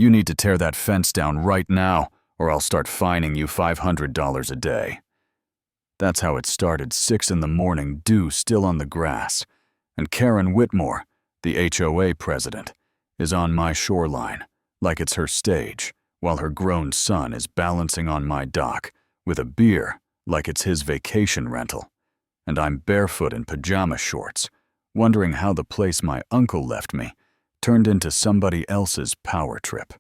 You need to tear that fence down right now, or I'll start fining you $500 a day. That's how it started, 6 in the morning, dew still on the grass, and Karen Whitmore, the HOA president, is on my shoreline, like it's her stage, while her grown son is balancing on my dock with a beer like it's his vacation rental, and I'm barefoot in pajama shorts, wondering how the place my uncle left me turned into somebody else's power trip.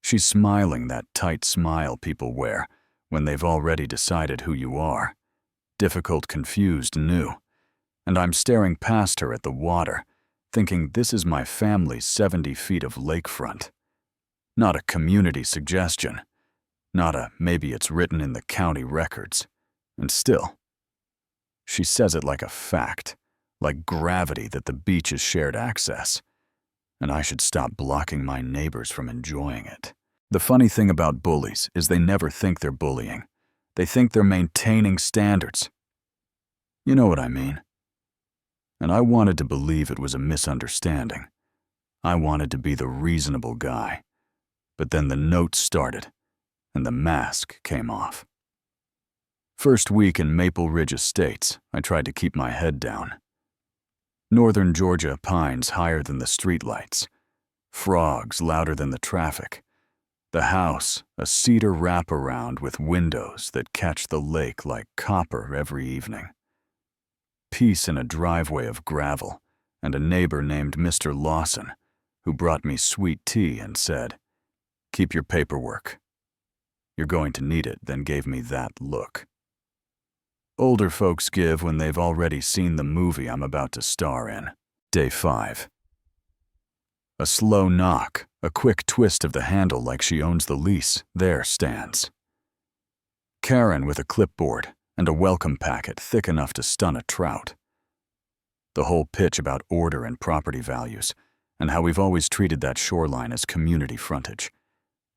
She's smiling that tight smile people wear when they've already decided who you are, difficult, confused, new, and I'm staring past her at the water, thinking this is my family's 70 feet of lakefront. Not a community suggestion, not a maybe it's written in the county records, and still, she says it like a fact, like gravity that the beach is shared access, and I should stop blocking my neighbors from enjoying it. The funny thing about bullies is they never think they're bullying. They think they're maintaining standards. You know what I mean? And I wanted to believe it was a misunderstanding. I wanted to be the reasonable guy. But then the notes started, and the mask came off. First week in Maple Ridge Estates, I tried to keep my head down. Northern Georgia pines higher than the streetlights, frogs louder than the traffic. The house, a cedar wraparound with windows that catch the lake like copper every evening. Peace in a driveway of gravel, and a neighbor named Mr. Lawson, who brought me sweet tea and said, "Keep your paperwork. You're going to need it," then gave me that look. Older folks give when they've already seen the movie I'm about to star in. Day 5. A slow knock, a quick twist of the handle like she owns the lease, there stands Karen with a clipboard and a welcome packet thick enough to stun a trout. The whole pitch about order and property values, and how we've always treated that shoreline as community frontage.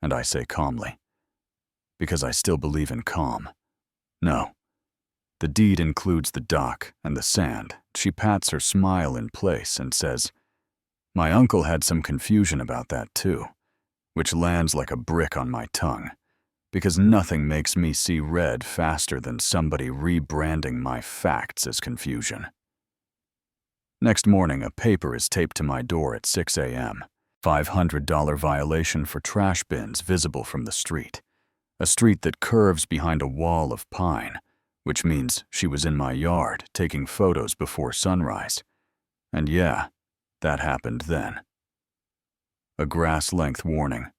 And I say calmly, because I still believe in calm. No. The deed includes the dock and the sand. She pats her smile in place and says, "My uncle had some confusion about that too," which lands like a brick on my tongue, because nothing makes me see red faster than somebody rebranding my facts as confusion. Next morning, a paper is taped to my door at 6 a.m. $500 violation for trash bins visible from the street. A street that curves behind a wall of pine, which means she was in my yard taking photos before sunrise. And yeah, that happened then. A grass-length warning.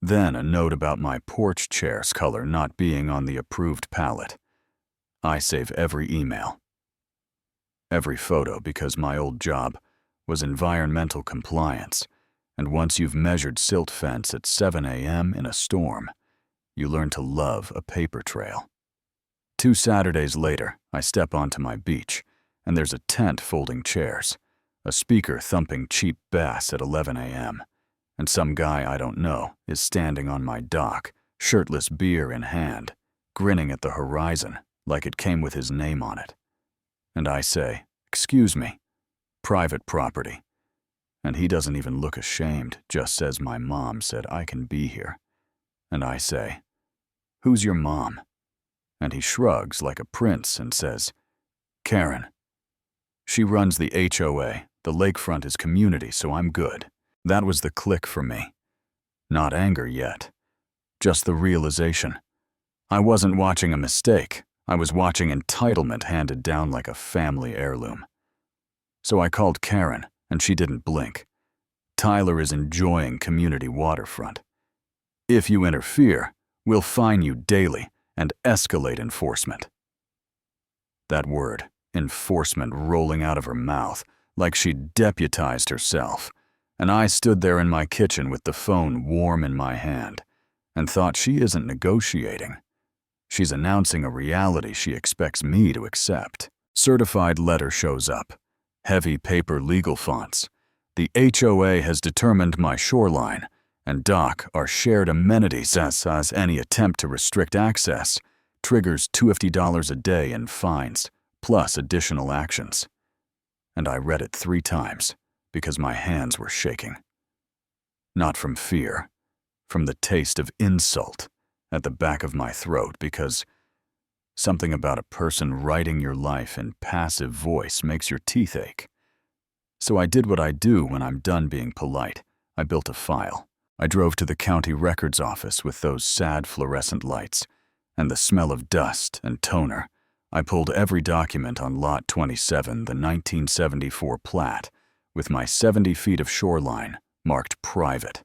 Then a note about my porch chair's color not being on the approved palette. I save every email. Every photo, because my old job was environmental compliance, and once you've measured silt fence at 7 a.m. in a storm, you learn to love a paper trail. 2 Saturdays later, I step onto my beach, and there's a tent folding chairs, a speaker thumping cheap bass at 11 a.m., and some guy I don't know is standing on my dock, shirtless, beer in hand, grinning at the horizon like it came with his name on it. And I say, "Excuse me, private property." And he doesn't even look ashamed, just says, "My mom said I can be here." And I say, "Who's your mom?" And he shrugs like a prince and says, "Karen. She runs the HOA, the lakefront is community, so I'm good." That was the click for me. Not anger yet, just the realization. I wasn't watching a mistake, I was watching entitlement handed down like a family heirloom. So I called Karen, and she didn't blink. Tyler is enjoying community waterfront. If you interfere, we'll fine you daily and escalate enforcement. That word, enforcement, rolling out of her mouth like she'd deputized herself, and I stood there in my kitchen with the phone warm in my hand and thought, she isn't negotiating. She's announcing a reality she expects me to accept. Certified letter shows up. Heavy paper legal fonts. The HOA has determined my shoreline and dock are shared amenities as any attempt to restrict access triggers $250 a day in fines, plus additional actions. And I read it 3 times because my hands were shaking. Not from fear, from the taste of insult at the back of my throat, because something about a person writing your life in passive voice makes your teeth ache. So I did what I do when I'm done being polite. I built a file. I drove to the county records office with those sad fluorescent lights and the smell of dust and toner. I pulled every document on Lot 27, the 1974 plat, with my 70 feet of shoreline marked private,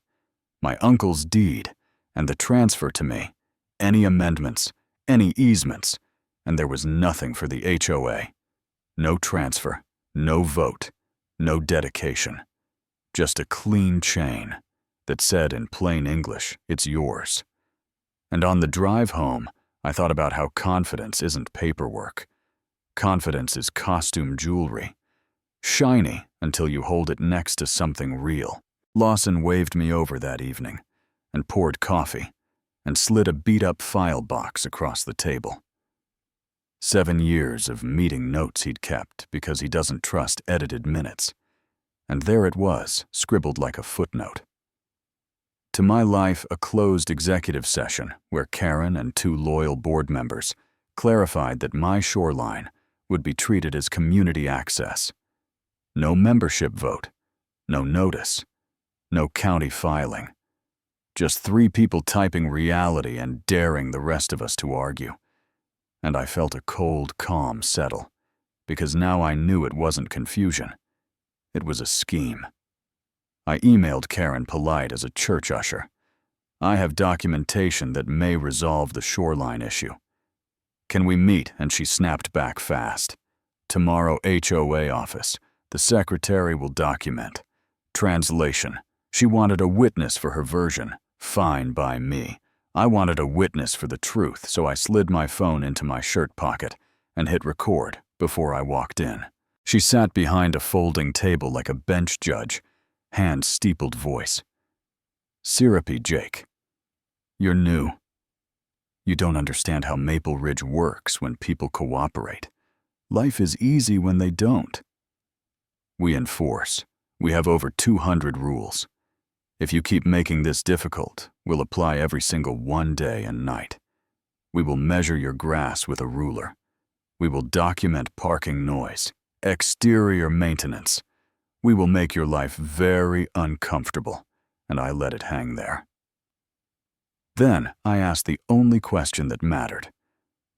my uncle's deed, and the transfer to me, any amendments, any easements, and there was nothing for the HOA. No transfer, no vote, no dedication. Just a clean chain that said in plain English, it's yours. And on the drive home, I thought about how confidence isn't paperwork. Confidence is costume jewelry. Shiny until you hold it next to something real. Lawson waved me over that evening and poured coffee and slid a beat-up file box across the table. 7 years of meeting notes he'd kept because he doesn't trust edited minutes. And there it was, scribbled like a footnote. To my life, a closed executive session where Karen and 2 loyal board members clarified that my shoreline would be treated as community access. No membership vote, no notice, no county filing. Just 3 people typing reality and daring the rest of us to argue. And I felt a cold calm settle, because now I knew it wasn't confusion. It was a scheme. I emailed Karen polite as a church usher. I have documentation that may resolve the shoreline issue. Can we meet? And she snapped back fast. Tomorrow, HOA office. The secretary will document. Translation. She wanted a witness for her version. Fine by me. I wanted a witness for the truth, so I slid my phone into my shirt pocket and hit record before I walked in. She sat behind a folding table like a bench judge, hand-steepled voice. Syrupy Jake. You're new. You don't understand how Maple Ridge works when people cooperate. Life is easy when they don't. We enforce. We have over 200 rules. If you keep making this difficult, we'll apply every single one day and night. We will measure your grass with a ruler. We will document parking noise, exterior maintenance. We will make your life very uncomfortable, and I let it hang there. Then I asked the only question that mattered.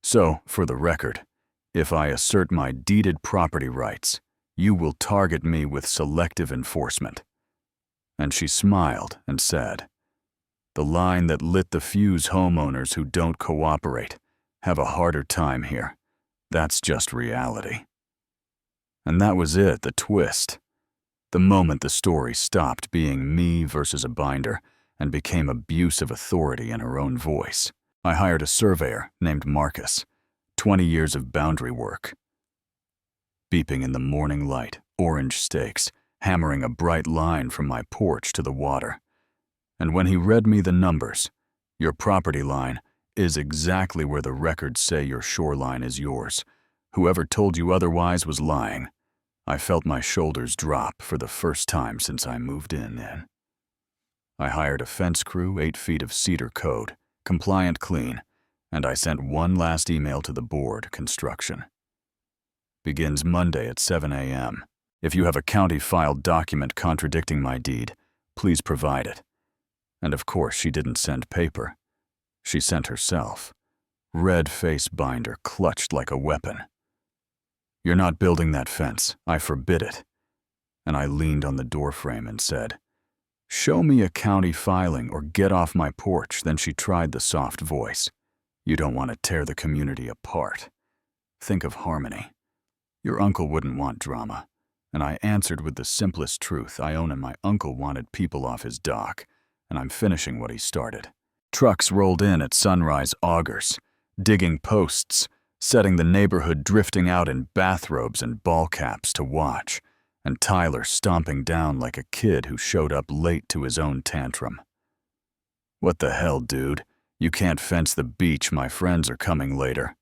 So, for the record, if I assert my deeded property rights, you will target me with selective enforcement. And she smiled and said, the line that lit the fuse homeowners who don't cooperate have a harder time here. That's just reality. And that was it, the twist. The moment the story stopped being me versus a binder and became abuse of authority in her own voice, I hired a surveyor named Marcus, 20 years of boundary work. Beeping in the morning light, orange stakes, hammering a bright line from my porch to the water. And when he read me the numbers, your property line is exactly where the records say your shoreline is yours. Whoever told you otherwise was lying. I felt my shoulders drop for the first time since I moved in. I hired a fence crew, 8 feet of cedar code, compliant clean, and I sent one last email to the board, construction. Begins Monday at 7 a.m. If you have a county-filed document contradicting my deed, please provide it. And of course, she didn't send paper. She sent herself. Red face binder clutched like a weapon. You're not building that fence. I forbid it. And I leaned on the doorframe and said, show me a county filing or get off my porch. Then she tried the soft voice. You don't want to tear the community apart. Think of harmony. Your uncle wouldn't want drama. And I answered with the simplest truth. I own, and my uncle wanted people off his dock, and I'm finishing what he started. Trucks rolled in at sunrise augers, digging posts, setting the neighborhood drifting out in bathrobes and ball caps to watch, and Tyler stomping down like a kid who showed up late to his own tantrum. What the hell, dude? You can't fence the beach, my friends are coming later.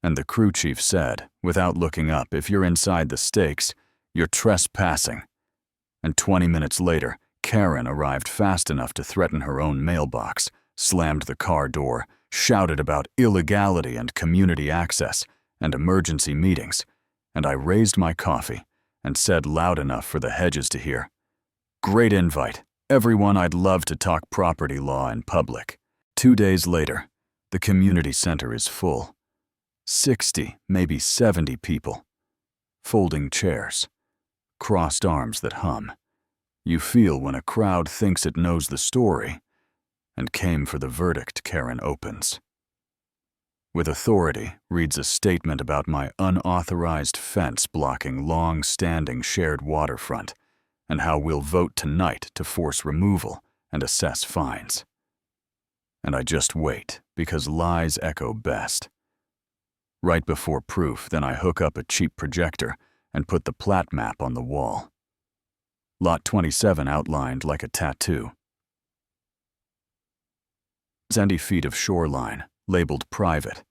And the crew chief said, without looking up, if you're inside the stakes, you're trespassing. And 20 minutes later, Karen arrived fast enough to threaten her own mailbox, slammed the car door, shouted about illegality and community access and emergency meetings, and I raised my coffee and said loud enough for the hedges to hear, "Great invite. Everyone, I'd love to talk property law in public." 2 days later, the community center is full. 60, maybe 70 people. Folding chairs. Crossed arms that hum. You feel when a crowd thinks it knows the story and came for the verdict. Karen opens. With authority, reads a statement about my unauthorized fence blocking long-standing shared waterfront and how we'll vote tonight to force removal and assess fines. And I just wait, because lies echo best. Right before proof, then I hook up a cheap projector and put the plat map on the wall. Lot 27 outlined like a tattoo. 70 feet of shoreline, labeled private.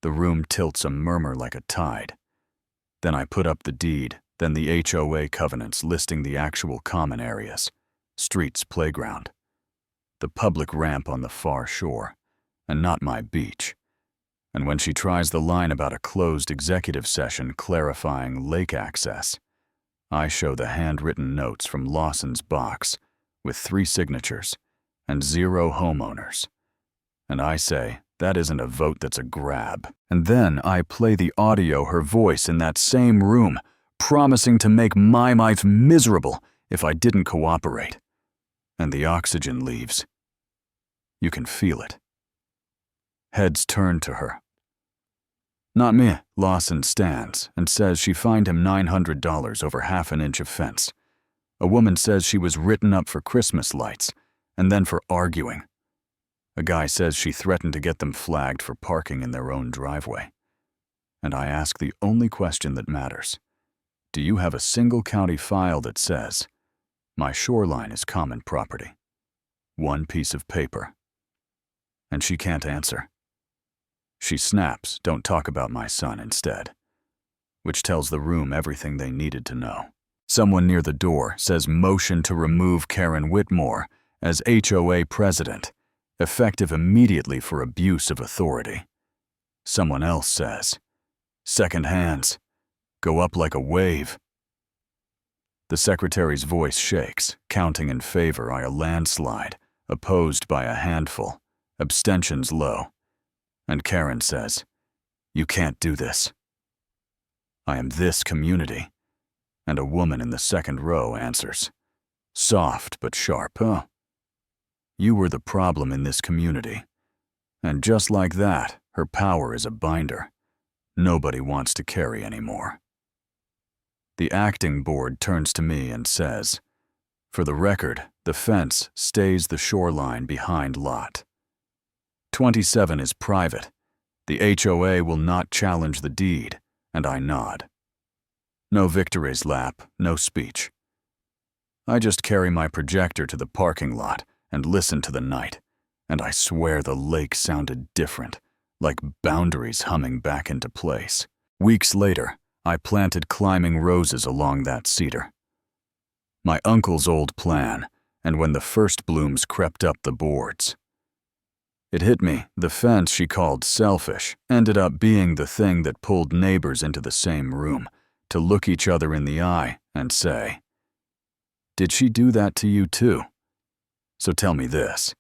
The room tilts a murmur like a tide. Then I put up the deed, then the HOA covenants listing the actual common areas, streets, playground, the public ramp on the far shore, and not my beach. And when she tries the line about a closed executive session clarifying lake access, I show the handwritten notes from Lawson's box with 3 signatures and 0 homeowners. And I say, that isn't a vote, that's a grab. And then I play the audio, her voice in that same room, promising to make my life miserable if I didn't cooperate. And the oxygen leaves. You can feel it. Heads turn to her. "Not me." Lawson stands and says she fined him $900 over half an inch of fence. A woman says she was written up for Christmas lights and then for arguing. A guy says she threatened to get them flagged for parking in their own driveway. And I ask the only question that matters. Do you have a single county file that says, my shoreline is common property? One piece of paper. And she can't answer. She snaps, "Don't talk about my son," instead, which tells the room everything they needed to know. Someone near the door says motion to remove Karen Whitmore as HOA president, effective immediately for abuse of authority. Someone else says, "Second hands, go up like a wave." The secretary's voice shakes, counting in favor by a landslide, opposed by a handful, abstentions low. And Karen says, "You can't do this. I am this community." And a woman in the second row answers, soft but sharp, "Huh? You were the problem in this community." And just like that, her power is a binder. Nobody wants to carry anymore. The acting board turns to me and says, "For the record, the fence stays the shoreline behind lot. 27 is private. The HOA will not challenge the deed," and I nod. No victory's lap, no speech. I just carry my projector to the parking lot and listen to the night, and I swear the lake sounded different, like boundaries humming back into place. Weeks later, I planted climbing roses along that cedar. My uncle's old plan, and when the first blooms crept up the boards. It hit me, the fence she called selfish ended up being the thing that pulled neighbors into the same room to look each other in the eye and say, "Did she do that to you too?" So tell me this,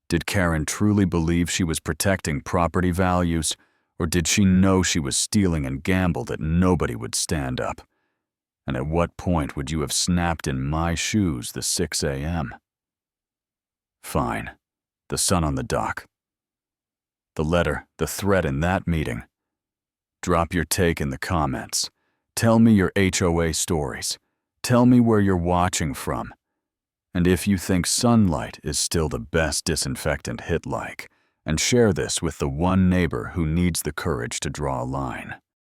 did Karen truly believe she was protecting property values, or did she know she was stealing and gamble that nobody would stand up? And at what point would you have snapped in my shoes the 6 a.m.? Fine, the sun on the dock. The letter, the threat in that meeting. Drop your take in the comments. Tell me your HOA stories. Tell me where you're watching from. And if you think sunlight is still the best disinfectant, hit like, and share this with the one neighbor who needs the courage to draw a line.